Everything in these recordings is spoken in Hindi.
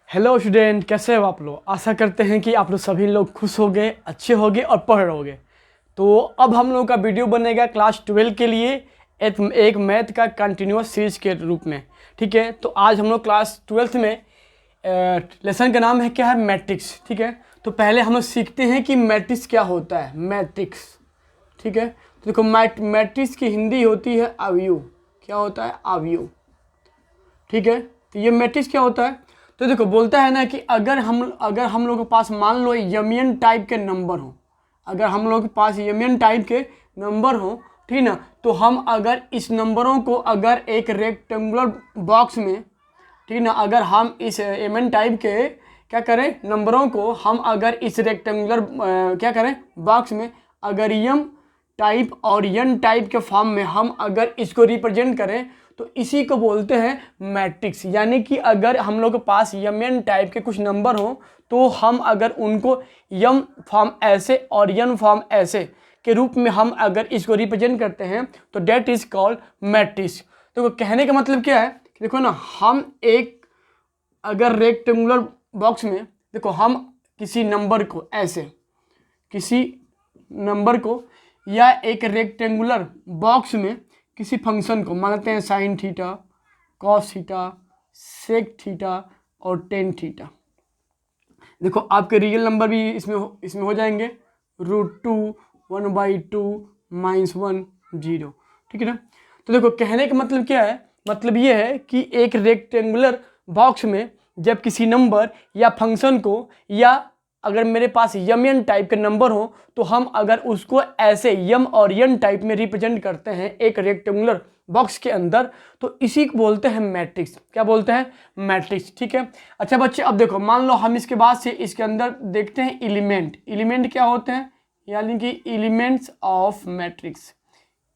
हेलो स्टूडेंट, कैसे हो आप लोग। आशा करते हैं कि आप लोग सभी लोग खुश होंगे, अच्छे होंगे और पढ़ रहोगे। तो अब हम लोगों का वीडियो बनेगा क्लास 12 के लिए एक मैथ का कंटिन्यूस सीरीज के रूप में। ठीक है, तो आज हम लोग क्लास 12th में लेसन का नाम है क्या है, मैट्रिक्स। ठीक है, तो पहले हम लोग सीखते हैं कि मैट्रिक्स क्या होता है। मैट्रिक्स, ठीक है, तो देखो मैट्रिक्स की हिंदी होती है अवयव। क्या होता है? अवयव। ठीक है, तो ये मैट्रिक्स क्या होता है? तो देखो बोलता है ना कि अगर हम लोग के पास मान लो यमियन टाइप के नंबर हो, अगर हम लोग के पास यमियन टाइप के नंबर हो, ठीक ना, तो हम अगर इस नंबरों को अगर एक रेक्टेंगुलर बॉक्स में, ठीक ना, अगर हम इस यमियन टाइप के क्या करें, नंबरों को हम अगर इस रेक्टेंगुलर क्या करें बॉक्स में, अगर यम टाइप और यन टाइप के फॉर्म में हम अगर इसको रिप्रेजेंट करें तो इसी को बोलते हैं मैट्रिक्स। यानी कि अगर हम लोग के पास यम एन टाइप के कुछ नंबर हो तो हम अगर उनको यम फॉर्म ऐसे और यन फॉर्म ऐसे के रूप में हम अगर इसको रिप्रेजेंट करते हैं तो डेट इज कॉल्ड मैट्रिक्स। तो कहने का मतलब क्या है, देखो ना, हम एक अगर रेक्टेंगुलर बॉक्स में, देखो हम किसी नंबर को ऐसे, किसी नंबर को या एक रेक्टेंगुलर बॉक्स में किसी फंक्शन को मानते हैं sine theta, cos theta, sec theta और टेन थीटा। देखो आपके रियल नंबर भी इसमें हो जाएंगे, √2, 1/2, -1, 0। ठीक है ना। तो देखो कहने का मतलब क्या है, मतलब ये है कि एक रेक्टेंगुलर बॉक्स में जब किसी नंबर या फंक्शन को, या अगर मेरे पास यम एन टाइप के नंबर हो तो हम अगर उसको ऐसे यम और यन टाइप में रिप्रेजेंट करते हैं एक रेक्टेंगुलर बॉक्स के अंदर, तो इसी को बोलते हैं मैट्रिक्स। क्या बोलते हैं? मैट्रिक्स। ठीक है। अच्छा बच्चे, अब देखो मान लो हम इसके बाद से इसके अंदर देखते हैं एलिमेंट। एलिमेंट क्या होते हैं? यानी कि elements of matrix,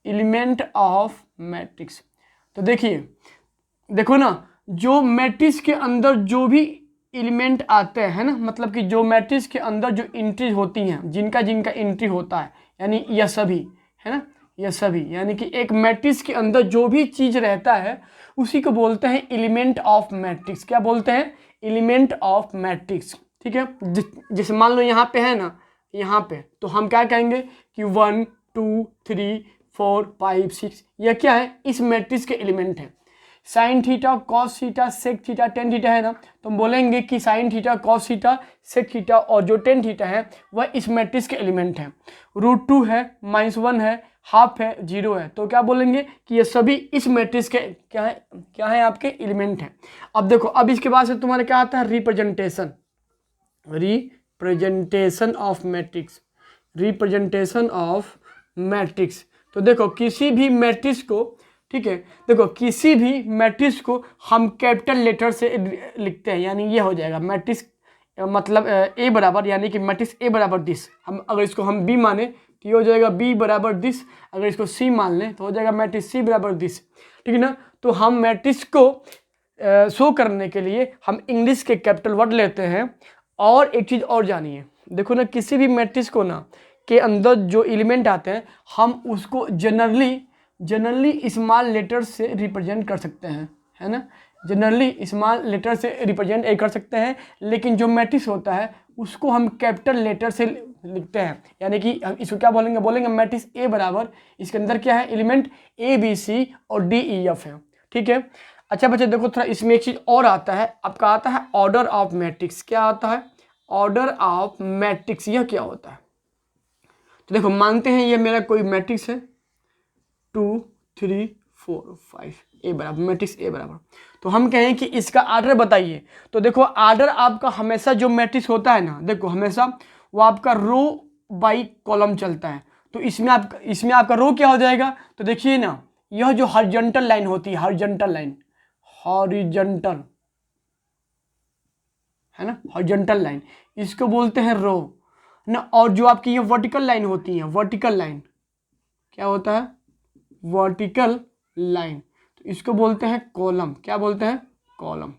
element of matrix. तो देखिए, देखो ना, जो मैट्रिक्स के अंदर जो भी एलिमेंट आते हैं ना, मतलब कि जो मैट्रिक्स के अंदर जो एंट्री होती हैं, जिनका जिनका एंट्री होता है, यानी यह सभी है ना, यह सभी, यानी कि एक मैट्रिक्स के अंदर जो भी चीज रहता है उसी को बोलते हैं एलिमेंट ऑफ मैट्रिक्स। क्या बोलते हैं? Element of matrix. ठीक है, जैसे मान लो यहाँ पे है ना, यहाँ पे तो हम क्या कहेंगे कि 1 2 3 4 5 6, यह क्या है? इस मैट्रिक्स के एलिमेंट है। Sine theta, cos theta, sec theta, tan theta है ना, तो हम बोलेंगे कि sine theta, cos theta, sec theta और जो टेन थीटा है वह इस मैट्रिक्स के एलिमेंट है। √2 है, -1 है, हाफ है, 0 है, तो क्या बोलेंगे कि ये सभी इस मैट्रिक्स के क्या है आपके एलिमेंट है। अब देखो, अब इसके बाद से तुम्हारे क्या आता है? Representation, representation of matrix, representation of matrix. तो देखो किसी भी मैट्रिक्स को, ठीक है, देखो किसी भी मैट्रिक्स को हम कैपिटल लेटर से लिखते हैं, यानी ये हो जाएगा मैट्रिक्स, मतलब ए बराबर, यानी कि मैट्रिक्स ए बराबर दिस। हम अगर इसको हम बी माने तो ये हो जाएगा बी बराबर दिस, अगर इसको सी मान लें तो हो जाएगा मैट्रिक्स सी बराबर दिस। ठीक है ना। तो हम मैट्रिक्स को शो करने के लिए हम इंग्लिश के कैपिटल वर्ड लेते हैं। और एक चीज़ और जानिए, देखो ना, किसी भी मैट्रिक्स को ना के अंदर जो एलिमेंट आते हैं हम उसको जनरली स्मॉल लेटर से रिप्रेजेंट कर सकते हैं, है ना, जनरली स्मॉल लेटर से रिप्रेजेंट कर सकते हैं। लेकिन जो मैट्रिक्स होता है उसको हम कैपिटल लेटर से लिखते हैं, यानी कि हम इसको क्या बोलेंगे मैट्रिक्स ए बराबर, इसके अंदर क्या है? एलिमेंट ए बी सी और डी ई एफ है। ठीक है। अच्छा बच्चे देखो, थोड़ा इसमें एक चीज़ और आता है, आपका आता है ऑर्डर ऑफ मैट्रिक्स। क्या आता है? Order of matrix. यह क्या होता है? तो देखो मानते हैं ये मेरा कोई मैट्रिक्स है 2 3 4 5, ए बराबर, मैट्रिक्स ए बराबर। तो हम कहें कि इसका आर्डर बताइए। तो देखो आर्डर आपका हमेशा जो मैट्रिक्स होता है ना, देखो हमेशा वो आपका रो बाई कॉलम चलता है। तो इसमें आपका रो क्या हो जाएगा? तो देखिए ना, यह जो हॉरिजॉन्टल लाइन होती है, हॉरिजॉन्टल लाइन, हॉरिजॉन्टल है ना, हॉरिजॉन्टल लाइन, इसको बोलते हैं रो ना। और जो आपकी ये वर्टिकल लाइन होती है, वर्टिकल लाइन क्या होता है? वर्टिकल लाइन, तो इसको बोलते हैं कॉलम। क्या बोलते हैं? कॉलम।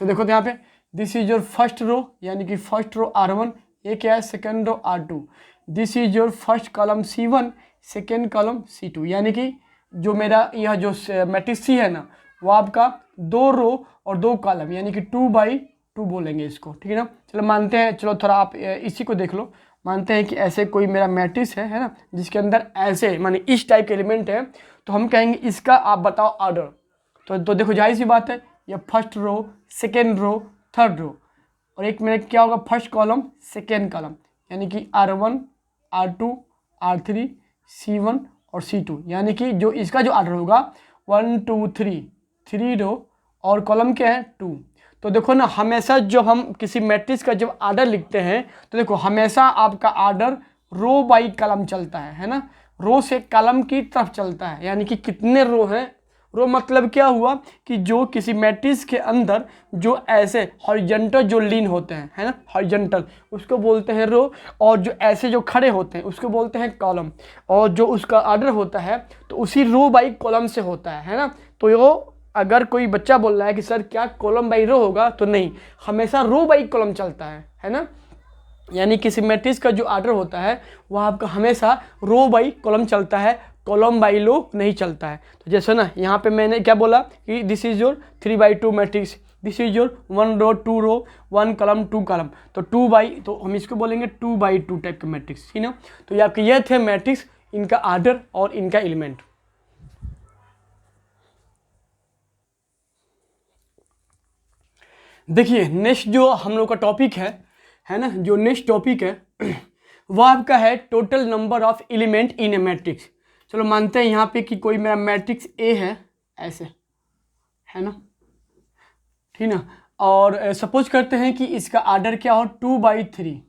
तो देखो तो यहाँ पे this is your first row, यानी कि फर्स्ट रो R1, ये क्या है? Second row R2। This is your first column C1, second column C2, यानी कि जो मेरा यह जो मैट्रिक्स C है ना, वो आपका 2 रो और 2 कॉलम, यानी कि 2/2 2 बोलेंगे इसको, ठीक है ना। चलो मानते हैं, चलो थोड़ा आप इसी को देख लो। मानते हैं कि ऐसे कोई मेरा मैट्रिक्स है ना, जिसके अंदर ऐसे माने इस टाइप के एलिमेंट है, तो हम कहेंगे इसका आप बताओ ऑर्डर। तो देखो जाहिर सी बात है, ये first row, second row, third row, और एक मेरा क्या होगा, फर्स्ट कॉलम सेकेंड कॉलम, यानी कि R1 R2 R3 C1 और C2, यानी कि जो इसका जो ऑर्डर होगा 1 2 3, 3 रो और कॉलम क्या है 2। तो देखो ना, हमेशा जब हम किसी मैट्रिक्स का जब ऑर्डर लिखते हैं तो देखो हमेशा आपका ऑर्डर रो बाई कॉलम चलता है ना, रो से कॉलम की तरफ चलता है। यानी कि कितने रो हैं, रो मतलब क्या हुआ कि जो किसी मैट्रिक्स के अंदर जो ऐसे हॉरिजॉन्टल जो लीन होते हैं, है ना, हॉरिजॉन्टल, उसको बोलते हैं रो, और जो ऐसे जो खड़े होते हैं उसको बोलते हैं कॉलम, और जो उसका ऑर्डर होता है तो उसी रो बाई कॉलम से होता है ना। तो यो अगर कोई बच्चा बोल रहा है कि सर क्या कॉलम बाई रो होगा, तो नहीं, हमेशा रो बाई कॉलम चलता है ना। यानी किसी मैट्रिक्स का जो ऑर्डर होता है वह आपका हमेशा रो बाई कॉलम चलता है, कॉलम बाई रो नहीं चलता है। तो जैसे ना यहाँ पे मैंने क्या बोला कि this is your 3/2 matrix, this is your 1 row 2 row 1 column 2 column, तो 2 बाई, तो हम इसको बोलेंगे 2/2 टाइप के मैट्रिक्स, ठीक ना। तो ये आपके ये थे मैट्रिक्स, इनका ऑर्डर और इनका एलिमेंट। देखिए नेक्स्ट जो हम लोग का टॉपिक है ना, जो नेक्स्ट टॉपिक है वह आपका है total number of element in A matrix. चलो मानते हैं यहाँ पे कि कोई मेरा मैट्रिक्स ए है ऐसे, है ना, ठीक ना, और सपोज करते हैं कि इसका ऑर्डर क्या हो 2/3।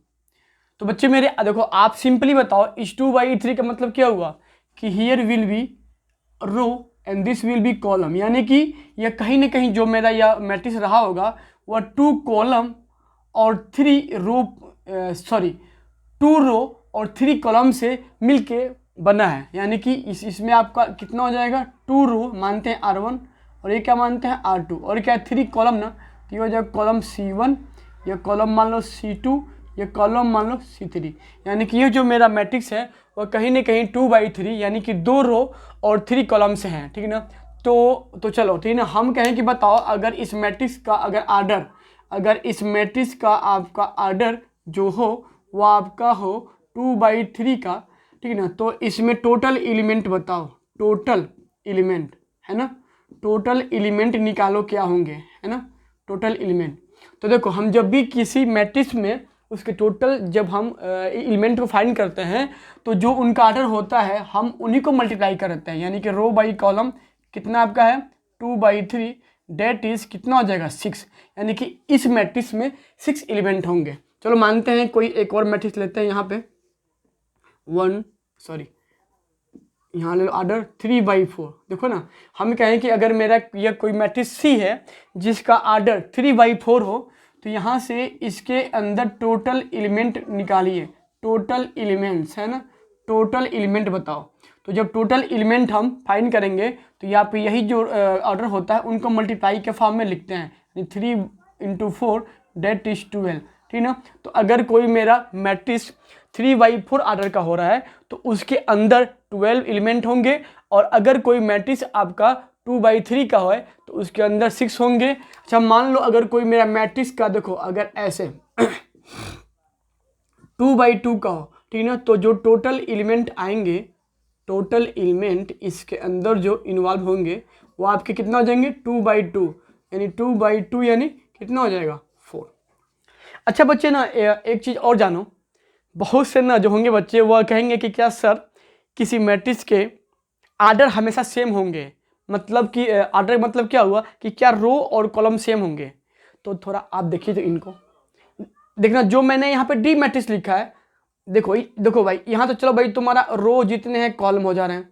तो बच्चे मेरे देखो, आप सिंपली बताओ इस 2/3 का मतलब क्या हुआ कि here will be row and this will be column, यानी कि यह कहीं ना कहीं जो मेरा यह मैट्रिक्स रहा होगा वह 2 कॉलम और 3 रो, सॉरी 2 रो और 3 कॉलम से मिलके बना है। यानी कि इसमें आपका कितना हो जाएगा, 2 रो मानते हैं R1 और ये क्या मानते हैं R2, और क्या 3 कॉलम ना, तो ये हो जाएगा कॉलम C1, ये कॉलम मान लो C2, ये कॉलम मान लो C3। यानी कि ये जो मेरा मैट्रिक्स है वह कहीं ना कहीं 2/3 यानी कि 2 रो और 3 कॉलम से हैं, ठीक है ना। तो चलो ठीक है ना, हम कहें कि बताओ अगर इस मैट्रिक्स का अगर इस मैट्रिक्स का आपका ऑर्डर जो हो वह आपका हो 2/3 का, ठीक है ना, तो इसमें टोटल एलिमेंट बताओ, टोटल एलिमेंट, है ना, टोटल एलिमेंट निकालो क्या होंगे, है ना, टोटल एलिमेंट। तो देखो हम जब भी किसी मैट्रिक्स में उसके टोटल जब हम एलिमेंट को फाइंड करते हैं तो जो उनका ऑर्डर होता है हम उन्हीं को मल्टीप्लाई करते हैं। यानी कि रो बाई कॉलम कितना आपका है 2/3, डेट इज कितना हो जाएगा 6, यानी कि इस मैट्रिक्स में 6 एलिमेंट होंगे। चलो मानते हैं कोई एक और मैट्रिक्स लेते हैं, यहाँ पे यहाँ ले लो ऑर्डर 3/4। देखो ना, हम कहें कि अगर मेरा यह कोई मैट्रिक्स सी है जिसका ऑर्डर 3/4 हो, तो यहाँ से इसके अंदर टोटल एलिमेंट निकालिए, टोटल एलिमेंट्स, है ना, टोटल एलिमेंट बताओ। तो जब टोटल एलिमेंट हम फाइंड करेंगे तो यहाँ पे यही जो ऑर्डर होता है उनको मल्टीप्लाई के फॉर्म में लिखते हैं, 3 × 4 डेट इज 12, ठीक ना। तो अगर कोई मेरा मैट्रिक्स 3/4 ऑर्डर का हो रहा है तो उसके अंदर 12 एलिमेंट होंगे, और अगर कोई मैट्रिक्स आपका 2/3 का है तो उसके अंदर 6 होंगे। अच्छा मान लो अगर कोई मेरा मैट्रिक्स का देखो अगर ऐसे 2/2 का हो, ठीक ना, तो जो टोटल एलिमेंट आएंगे, टोटल एलिमेंट इसके अंदर जो इन्वॉल्व होंगे वो आपके कितना हो जाएंगे 2/2, यानी 2/2 यानी कितना हो जाएगा 4। अच्छा बच्चे ना एक चीज़ और जानो, बहुत से ना जो होंगे बच्चे वह कहेंगे कि क्या सर किसी मैट्रिक्स के ऑर्डर हमेशा सेम होंगे, मतलब कि ऑर्डर मतलब क्या हुआ कि क्या रो और कॉलम सेम होंगे। तो थोड़ा आप देखिए तो इनको देखना, जो मैंने यहाँ पे डी मैट्रिक्स लिखा है, देखो भाई यहाँ तो चलो भाई तुम्हारा रो जितने हैं कॉलम हो जा रहे हैं,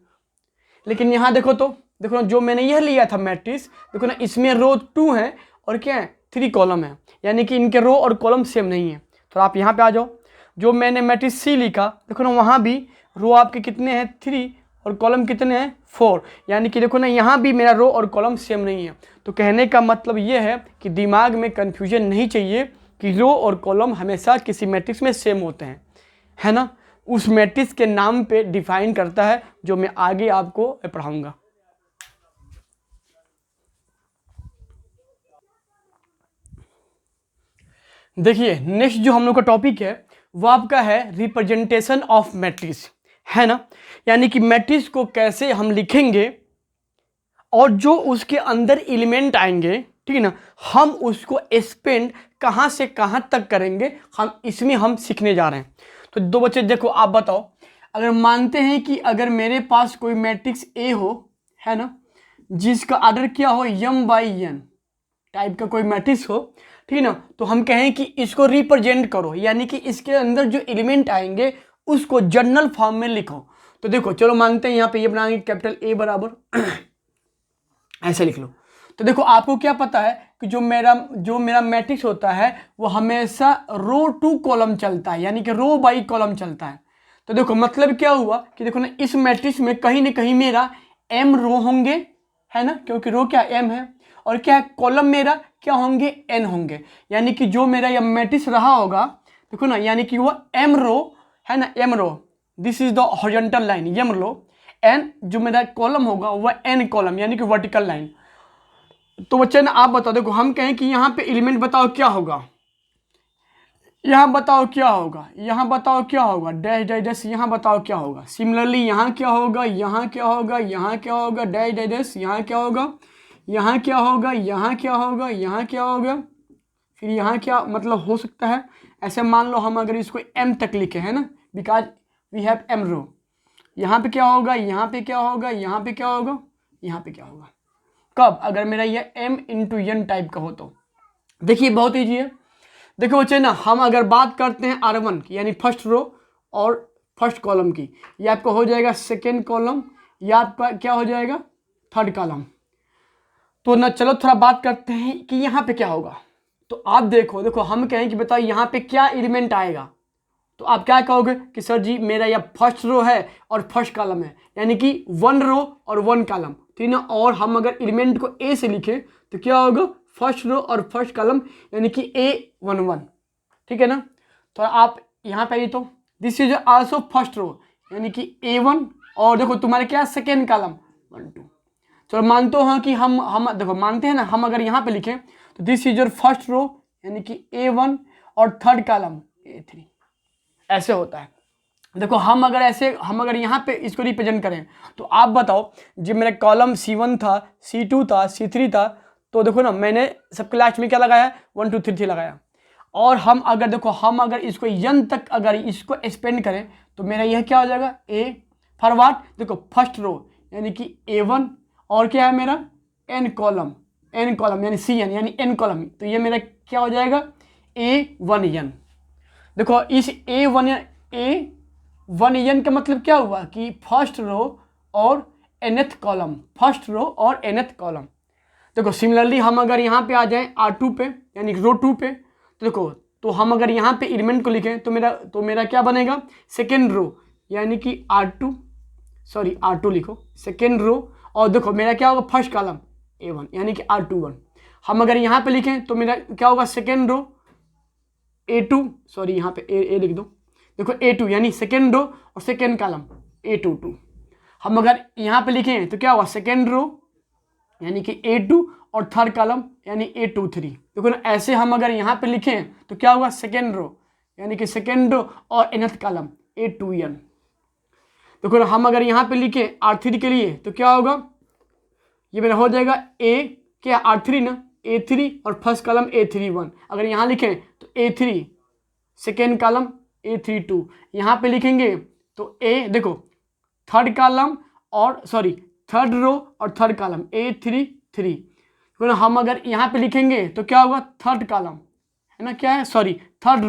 लेकिन यहाँ देखो तो देखो ना, जो मैंने यह लिया था मैट्रिक्स, देखो ना इसमें रो 2 है और क्या है 3 कॉलम है, यानी कि इनके रो और कॉलम सेम नहीं है। तो आप यहाँ पे आ जाओ, जो मैंने मैट्रिक्स सी लिखा देखो ना, वहाँ भी रो आपके कितने हैं 3 और कॉलम कितने हैं 4, यानी कि देखो ना यहाँ भी मेरा रो और कॉलम सेम नहीं है। तो कहने का मतलब ये है कि दिमाग में कन्फ्यूजन नहीं चाहिए कि रो और कॉलम हमेशा किसी मैट्रिक्स में सेम होते हैं, है ना, उस मैट्रिक्स के नाम पे डिफाइन करता है, जो मैं आगे आपको पढ़ाऊंगा। देखिए नेक्स्ट जो हम लोग का टॉपिक है वो आपका है रिप्रेजेंटेशन ऑफ मैट्रिक्स, है ना। यानी कि मैट्रिक्स को कैसे हम लिखेंगे और जो उसके अंदर एलिमेंट आएंगे, ठीक है ना, हम उसको एक्सपेंड कहाँ से कहाँ तक करेंगे, हम सीखने जा रहे हैं। तो दो बच्चे देखो, आप बताओ, अगर मानते हैं कि अगर मेरे पास कोई मैट्रिक्स ए हो, है ना, जिसका ऑर्डर क्या हो m/n टाइप का कोई मैट्रिक्स हो, ठीक है ना, तो हम कहें कि इसको रिप्रेजेंट करो, यानी कि इसके अंदर जो एलिमेंट आएंगे उसको जनरल फॉर्म में लिखो। तो देखो चलो मानते हैं यहाँ पे ये बनाएंगे कैपिटल ए बराबर ऐसे लिख लो। तो देखो आपको क्या पता है कि जो मेरा मैट्रिक्स होता है वो हमेशा रो टू कॉलम चलता है, यानी कि रो बाई कॉलम चलता है। तो देखो मतलब क्या हुआ कि देखो ना, इस मैट्रिक्स में कहीं ना कहीं मेरा m रो होंगे, है ना, क्योंकि रो क्या m है, और क्या है कॉलम मेरा क्या होंगे n होंगे। यानी कि जो मेरा यह मैट्रिक्स रहा होगा, देखो ना, यानी कि वो m रो है ना, m row, this is the horizontal line m row, n जो मेरा कॉलम होगा वह n कॉलम, यानी कि वर्टिकल लाइन। तो बच्चे ना आप बताओ, देखो हम कहें कि यहाँ पे एलिमेंट बताओ क्या होगा, यहाँ बताओ क्या होगा, यहाँ बताओ क्या होगा, डैश डैश डैश, यहाँ बताओ क्या होगा। सिमिलरली यहाँ क्या होगा, यहाँ क्या होगा, यहाँ क्या होगा, डैश डैश डैश, यहाँ क्या होगा, यहाँ क्या होगा, यहाँ क्या होगा, यहाँ क्या होगा, फिर यहाँ क्या मतलब हो सकता है। ऐसे मान लो हम अगर इसको m तक लिखे, है ना, बिकॉज वी हैव m रो, यहाँ पे क्या होगा, यहाँ पे क्या होगा, यहाँ पे क्या होगा, यहाँ पे क्या होगा, कब अगर मेरा ये m/n टाइप का हो तो। देखिए बहुत ईजी है। देखो बच्चे ना, हम अगर बात करते हैं R1 की, यानी फर्स्ट रो और फर्स्ट कॉलम की, ये आपका हो जाएगा सेकेंड कॉलम, या आपका क्या हो जाएगा थर्ड कॉलम। तो ना चलो थोड़ा बात करते हैं कि यहाँ पे क्या होगा। तो आप देखो हम कहें कि बताओ यहाँ पे क्या एलिमेंट आएगा, तो आप क्या कहोगे कि सर जी मेरा यह फर्स्ट रो है और फर्स्ट कॉलम है, यानी कि 1 रो और 1 कॉलम, ठीक ना। और हम अगर एलिमेंट को ए से लिखें तो क्या होगा, फर्स्ट रो और फर्स्ट कॉलम, यानी कि A11, ठीक है ना। तो आप यहाँ पे तो this is also first row, यानी कि A1, और देखो तुम्हारे क्या सेकेंड कॉलम 1 2। चलो मानते हो कि हम देखो मानते हैं ना, हम अगर यहाँ पे लिखें तो this is your first row, यानी कि A1, और थर्ड कॉलम A3, ऐसे होता है। देखो हम अगर यहाँ पे इसको रिप्रेजेंट करें तो आप बताओ, जब मेरा कॉलम C1 था, C2 था, C3 था, तो देखो ना मैंने सबके लास्ट में क्या लगाया, 1 2 3 3 लगाया। और हम अगर इसको n तक अगर इसको एक्सपेंड करें तो मेरा यह क्या हो जाएगा, A फॉर व्हाट, देखो फर्स्ट रो यानी कि A1, और क्या है मेरा n कॉलम यानी Cn यानी n कॉलम, तो ये मेरा क्या हो जाएगा A1n। देखो इस A1n का मतलब क्या हुआ कि फर्स्ट रो और nth कॉलम, फर्स्ट रो और nth कॉलम। देखो सिमिलरली हम अगर यहाँ पे आ जाएं R2 पे, यानी रो 2 पे, तो देखो तो हम अगर यहाँ पे एलिमेंट को लिखें तो मेरा क्या बनेगा, सेकेंड रो, यानी कि R2 लिखो सेकेंड रो, और देखो मेरा क्या होगा फर्स्ट कॉलम A1, यानी कि R21। हम अगर यहाँ पे लिखें तो मेरा क्या होगा, सेकेंड रो A2, यहाँ पे ए लिख दो, देखो A2 यानी सेकेंड रो और सेकेंड कॉलम A22। हम अगर यहाँ पे लिखें तो क्या होगा, सेकेंड रो यानी कि A2 और थर्ड कॉलम यानी A23। देखो ना ऐसे हम अगर यहाँ पे लिखें तो क्या होगा, सेकेंड रो यानी कि सेकेंड रो और nth कॉलम A2n। देखो ना हम अगर यहाँ पे लिखें R3 के लिए तो क्या होगा, ये मेरा हो जाएगा A क्या R3 ना, A3 और फर्स्ट कॉलम A31। अगर यहाँ लिखें तो A3 सेकेंड कॉलम A32। यहाँ पे लिखेंगे तो देखो थर्ड कॉलम और थर्ड रो और थर्ड कॉलम A33। तो हम अगर यहाँ पे लिखेंगे तो क्या होगा, थर्ड कॉलम है ना, क्या है थर्ड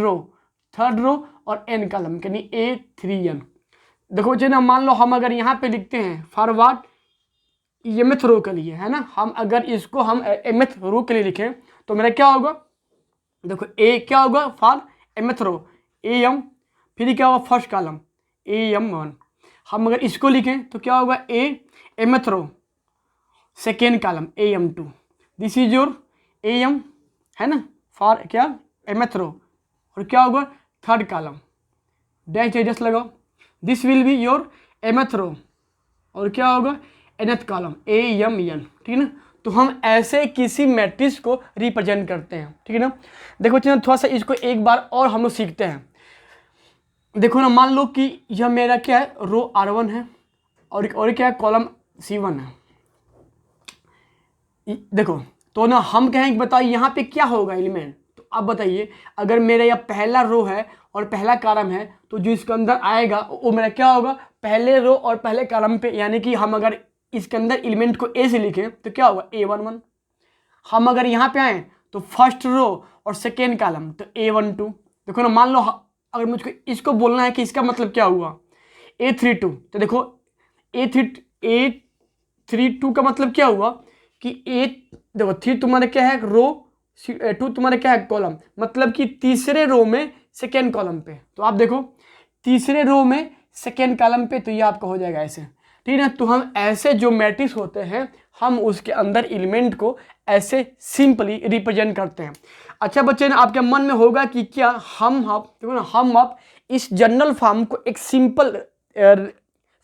रो और n कॉलम यानी A3n। देखो ना मान लो हम अगर यहाँ पे लिखते हैं फॉरवर्ड mth रो के लिए, है ना, हम अगर इसको हम mth रो के लिए लिखें तो मेरा क्या होगा, देखो A क्या होगा फॉर mth रो AM, फिर क्या होगा फर्स्ट कॉलम AM1। हम अगर इसको लिखें तो क्या होगा mth row second column AM2, this is your AM, है ना, फॉर क्या mth रो, और क्या होगा थर्ड कॉलम डैश लगाओ, this will be your mth रो, और क्या होगा nth कॉलम AMN, ठीक है ना। तो हम ऐसे किसी मैट्रिक्स को रिप्रेजेंट करते हैं, ठीक है ना। देखो बच्चे थोड़ा सा इसको एक बार और हम लोग सीखते हैं। देखो ना, मान लो कि यह मेरा क्या है, रो R1 है और क्या है, कॉलम C1 है। देखो तो ना हम कहेंगे बताओ यहाँ पे क्या होगा एलिमेंट, तो आप बताइए अगर मेरा यह पहला रो है और पहला कॉलम है तो जो इसके अंदर आएगा वो मेरा क्या होगा, पहले रो और पहले कॉलम पे, यानी कि हम अगर इसके अंदर एलिमेंट को ए से लिखें तो क्या होगा A11। हम अगर यहाँ पे आए तो फर्स्ट रो और सेकेंड कॉलम तो A12। देखो ना, मान लो अगर मुझको इसको बोलना है कि इसका मतलब क्या हुआ A32, तो देखो A32 का मतलब क्या हुआ कि देखो 3 तुम्हारे क्या है रो, 2 तुम्हारे क्या है कॉलम, मतलब कि तीसरे रो में सेकेंड कॉलम पे। तो आप देखो तीसरे रो में सेकेंड कॉलम पे, तो ये आपका हो जाएगा ऐसे, ठीक है ना। तो हम ऐसे जो मैट्रिक्स होते हैं हम उसके अंदर एलिमेंट को ऐसे सिंपली रिप्रेजेंट करते हैं। अच्छा बच्चे ना, आपके मन में होगा कि क्या हम देखो ना, हम अब इस जनरल फॉर्म को एक सिंपल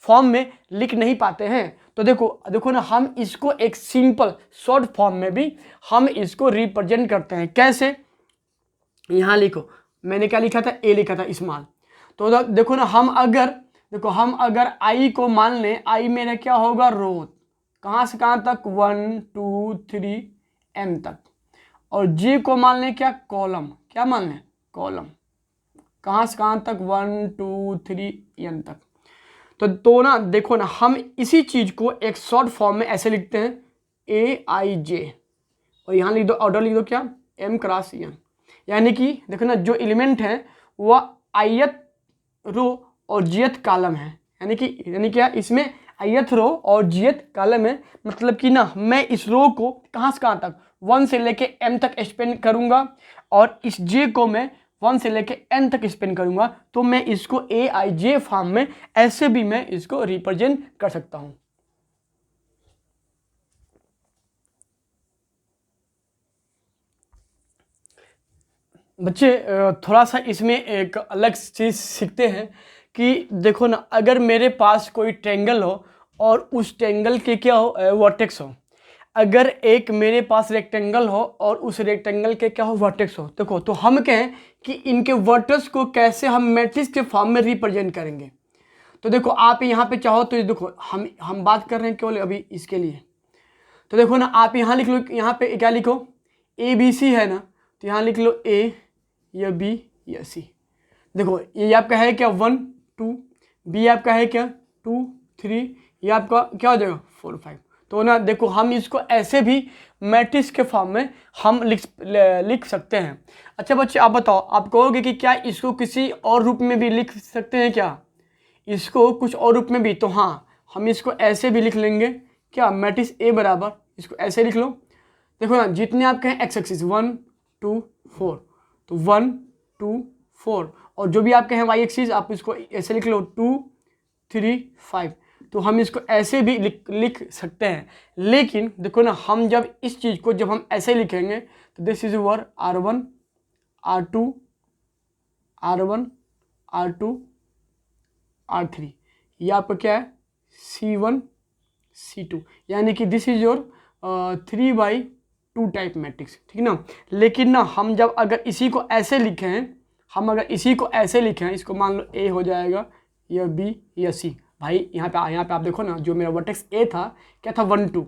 फॉर्म में लिख नहीं पाते हैं। तो देखो ना, हम इसको एक सिंपल शॉर्ट फॉर्म में भी हम इसको रिप्रेजेंट करते हैं। कैसे, यहाँ लिखो, मैंने क्या लिखा था, ए लिखा था स्मॉल। तो देखो ना, हम अगर आई को मान लें, आई मेरा क्या होगा रो, कहाँ से कहाँ तक 1 2 3 m तक, और जे को मान लें क्या कॉलम, क्या मान लें कॉलम, कहाँ से कहाँ तक 1 2 3 n तक। तो ना देखो ना, हम इसी चीज को एक शॉर्ट फॉर्म में ऐसे लिखते हैं AIJ, और यहाँ लिख दो ऑर्डर लिख दो क्या M क्रॉस N, यानी कि देखो ना जो एलिमेंट है वह ith रो और jth कॉलम है, यानी क्या इसमें ith रो और jth कॉलम है। मतलब कि ना मैं इस रो को कहाँ से कहाँ तक 1 से लेके m तक स्पेंड करूँगा और इस j को मैं 1 से लेके n तक स्पेंड करूँगा। तो मैं इसको AIJ फॉर्म में ऐसे भी मैं इसको रिप्रेजेंट कर सकता हूँ। बच्चे थोड़ा सा इसमें एक अलग चीज़ सीखते हैं कि देखो ना, अगर मेरे पास कोई ट्रायंगल हो और उस ट्रायंगल के क्या हो वर्टेक्स हो, अगर एक मेरे पास रेक्टेंगल हो और उस रेक्टेंगल के क्या हो वर्टेक्स हो, देखो तो हम कहें कि इनके वर्टेक्स को कैसे हम मैट्रिक्स के फॉर्म में रिप्रेजेंट करेंगे। तो देखो आप यहाँ पे चाहो तो देखो हम बात कर रहे हैं केवल अभी इसके लिए। तो देखो ना, आप यहाँ लिख लो, यहाँ पे क्या लिखो ABC है ना, तो यहाँ लिख लो A या B या C। देखो ये आपका है क्या 1 2, B आपका है क्या 2 3, ये आपका क्या हो जाएगा 4 5। तो ना देखो हम इसको ऐसे भी मैट्रिक्स के फॉर्म में हम लिख सकते हैं। अच्छा बच्चे आप बताओ, आप कहोगे कि क्या इसको किसी और रूप में भी लिख सकते हैं क्या, इसको कुछ और रूप में भी, तो हाँ हम इसको ऐसे भी लिख लेंगे क्या, मैट्रिक्स A बराबर, इसको ऐसे लिख लो। देखो ना जितने आपके हैं एक्स एक्सिस 1 2 4, तो 1 2 4, और जो भी आपके हैं वाई एक्सिस आप इसको ऐसे लिख लो 2 3 5। तो हम इसको ऐसे भी लिख सकते हैं। लेकिन देखो ना, हम जब इस चीज़ को जब हम ऐसे लिखेंगे तो this is were R1 R2 R1 R2 R3, ये आपका क्या है C1 C2, यानी कि this is your 3/2 type matrix, ठीक है ना। लेकिन ना हम जब अगर इसी को ऐसे लिखें, इसको मान लो A हो जाएगा या B या C। भाई यहाँ पे आप देखो ना, जो मेरा वर्टेक्स A था क्या था 1 2,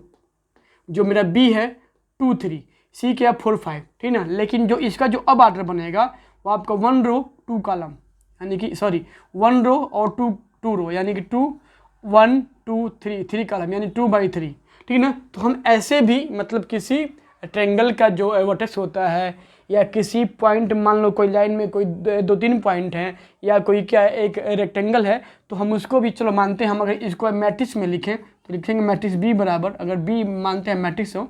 जो मेरा B है 2 3, C क्या 4 5, ठीक ना। लेकिन जो इसका जो अब ऑर्डर बनेगा वो आपका 1 रो 2 कॉलम, यानी कि 1 रो और 2 रो, यानी कि 2 1 2 3 कॉलम, यानी 2/3, ठीक है ना। तो हम ऐसे भी मतलब किसी ट्रायंगल का जो वर्टेक्स होता है या किसी पॉइंट, मान लो कोई लाइन में कोई 2-3 पॉइंट हैं या कोई क्या एक रेक्टेंगल है, तो हम उसको भी चलो मानते हैं, हम अगर इसको मैट्रिक्स में लिखें तो लिखेंगे मैट्रिक्स B बराबर, अगर B मानते हैं मैट्रिक्स हो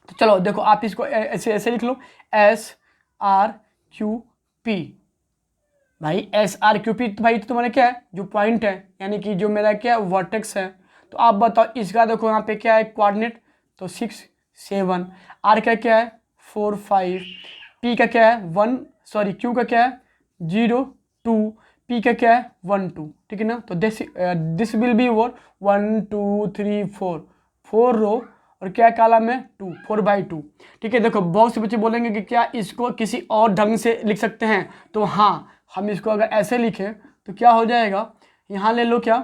तो चलो देखो आप इसको ऐसे लिख लो SRQP। भाई SRQP तो भाई तो तुम्हारा क्या है जो पॉइंट है, यानी कि जो मेरा क्या वर्टेक्स है। तो आप बताओ इसका देखो यहाँ पे क्या है कोऑर्डिनेट, तो 6 7, R का क्या है 4 5, P का क्या है Q का क्या है 0 2, P का क्या है 1 2, ठीक है ना। तो दिस विल बी 1 2 3 4 रो और क्या कॉलम है 2, 4/2। ठीक है, देखो बहुत से बच्चे बोलेंगे कि क्या इसको किसी और ढंग से लिख सकते हैं, तो हाँ, हम इसको अगर ऐसे लिखें तो क्या हो जाएगा, यहाँ ले लो क्या,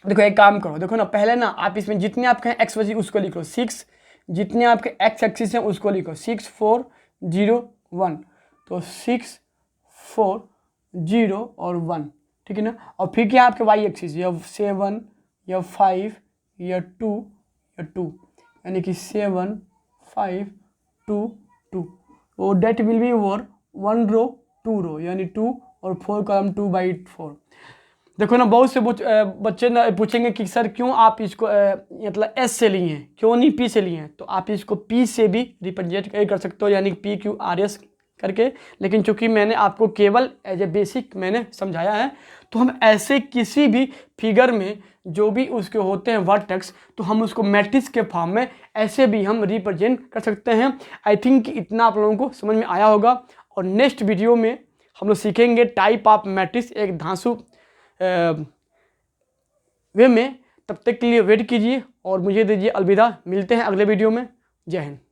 देखो एक काम करो, देखो ना, पहले ना आप इसमें जितने आपके एक्स वैल्यू उसको लिखो 6, जितने आपके एक्स एक्सिस हैं उसको लिखो 6 4 0 1, तो 6 4 0 और 1, ठीक है ना। और फिर क्या आपके वाई एक्सिस, या 7 या 5 या 2 या 2, यानी कि 7 5 2 2, वो date will be over 1 row 2 रो, यानी 2 और 4 कॉलम 2/4। देखो ना, बहुत से बच्चे ना पूछेंगे कि सर क्यों आप इसको मतलब एस से लिए हैं, क्यों नहीं पी से लिए हैं, तो आप इसको पी से भी रिप्रेजेंट कर सकते हो, यानी PQRS करके। लेकिन चूंकि मैंने आपको केवल एज ए बेसिक मैंने समझाया है, तो हम ऐसे किसी भी फिगर में जो भी उसके होते हैं वर्टेक्स, तो हम उसको मैट्रिक्स के फॉर्म में ऐसे भी हम रिप्रेजेंट कर सकते हैं। आई थिंक इतना आप लोगों को समझ में आया होगा। और नेक्स्ट वीडियो में हम लोग सीखेंगे टाइप ऑफ मैट्रिक्स एक धांसू वे में। तब तक के लिए वेट कीजिए और मुझे दीजिए अलविदा। मिलते हैं अगले वीडियो में। जय हिंद।